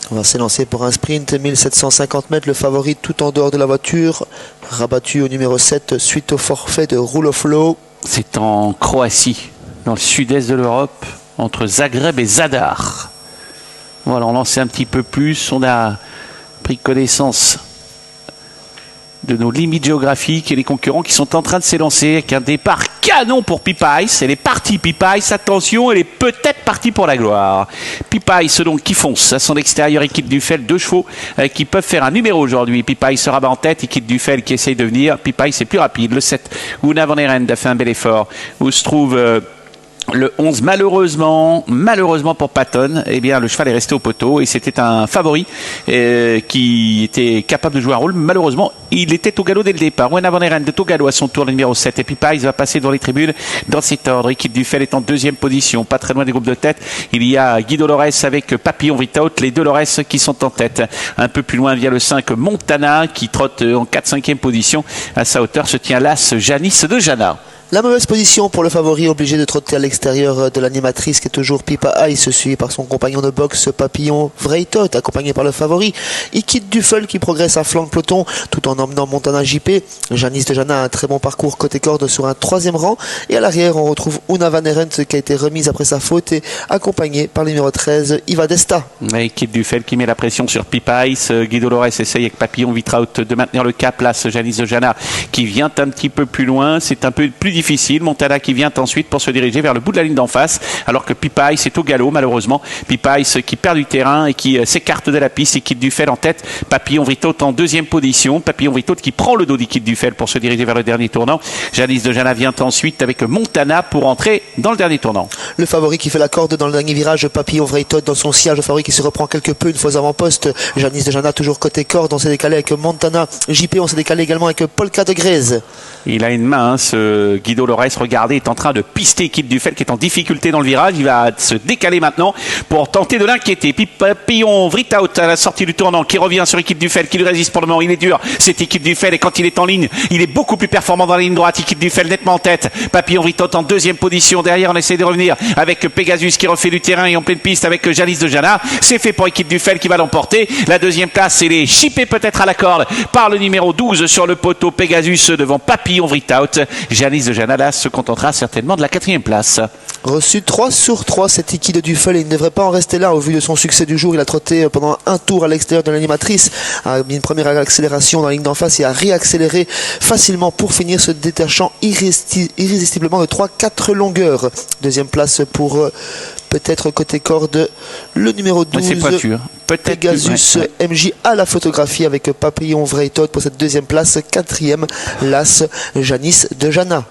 On va s'élancer pour un sprint 1750 mètres, le favori tout en dehors de la voiture, rabattu au numéro 7 suite au forfait de Rule of Law. C'est en Croatie, dans le sud-est de l'Europe, entre Zagreb et Zadar. Voilà, on en sait un petit peu plus, on a pris connaissance de nos limites géographiques et les concurrents qui sont en train de s'élancer avec un départ canon pour Pipice. Elle est partie Pipice, attention, elle est peut-être partie pour la gloire. Pipice donc qui fonce à son extérieur et quitte Dufel, 2 chevaux qui peuvent faire un numéro aujourd'hui. Pipice se rabat en tête, il quitte Dufel qui essaye de venir. Pipice est plus rapide, le 7 Una Van Erend a fait un bel effort où se trouve le 11, malheureusement pour Patton, eh bien, le cheval est resté au poteau et c'était un favori qui était capable de jouer un rôle. Malheureusement, il était au galop dès le départ. Wena Van Eren est au galop à son tour, le numéro 7. Et puis Pipice va passer dans les tribunes dans cet ordre. Équipe Dufel est en deuxième position, pas très loin des groupes de tête. Il y a Guy Dolores avec Papillon Vritaut, les deux Dolores qui sont en tête. Un peu plus loin via le 5 Montana qui trotte en 4-5e position. À sa hauteur se tient l'As Janice de Jana. La mauvaise position pour le favori, obligé de trotter à l'extérieur de l'animatrice qui est toujours Pipice, suivi par son compagnon de boxe Papillon Vraitot, accompagné par le favori. Il quitte Dufel qui progresse à flanc de peloton tout en emmenant Montana JP. Janice de Jana a un très bon parcours côté corde sur un 3e rang. Et à l'arrière, on retrouve Una Van Erent qui a été remise après sa faute et accompagnée par le numéro 13, Iva Desta. Il quitte Dufel qui met la pression sur Pipice. Guy Dolores essaye avec Papillon Vraitot de maintenir le cap. Là, Janice de Jana qui vient un petit peu plus loin. C'est un peu plus difficile. Montana qui vient ensuite pour se diriger vers le bout de la ligne d'en face, alors que Pipice est au galop malheureusement. Pipice qui perd du terrain et qui s'écarte de la piste et quitte Dufel en tête. Papillon Vraitot en 2e position. Papillon Vraitot qui prend le dos d'Iquitte Dufel pour se diriger vers le dernier tournant. Janice de Jana vient ensuite avec Montana pour entrer dans le dernier tournant. Le favori qui fait la corde dans le dernier virage, Papillon Vraitot dans son sillage. Le favori qui se reprend quelque peu une fois aux avant-postes. Janice de Jana toujours côté corde. On s'est décalé avec Montana JP. On s'est décalé également avec Polka de Grèze. Il a une main, ce Guido Dolores, regardez, est en train de pister Équipe Dufel qui est en difficulté dans le virage. Il va se décaler maintenant pour tenter de l'inquiéter. Papillon Vraitot à la sortie du tournant qui revient sur Équipe Dufel qui lui résiste pour le moment. Il est dur, c'est Équipe Dufel et quand il est en ligne, il est beaucoup plus performant dans la ligne droite. Équipe Dufel nettement en tête. Papillon Vraitot en 2e position. Derrière, on essaie de revenir avec Pegasus qui refait du terrain et en pleine piste avec Janice de Jana. C'est fait pour Équipe Dufel qui va l'emporter. La 2e place, elle est chippée peut-être à la corde par le numéro 12 sur le poteau Pegasus devant Papillon Vraitot. Janice de Jana là se contentera certainement de la 4e place. Reçu 3 sur 3 cet Iki de Dufel et il ne devrait pas en rester là au vu de son succès du jour. Il a trotté pendant un tour à l'extérieur de l'animatrice, a mis une première accélération dans la ligne d'en face et a réaccéléré facilement pour finir se détachant irrésistiblement de 3-4 longueurs. 2e place pour peut-être côté corde le numéro 12 Pegasus MJ à la photographie avec Papillon Vraitot pour cette 2e place. 4e l'As Janice de Jana.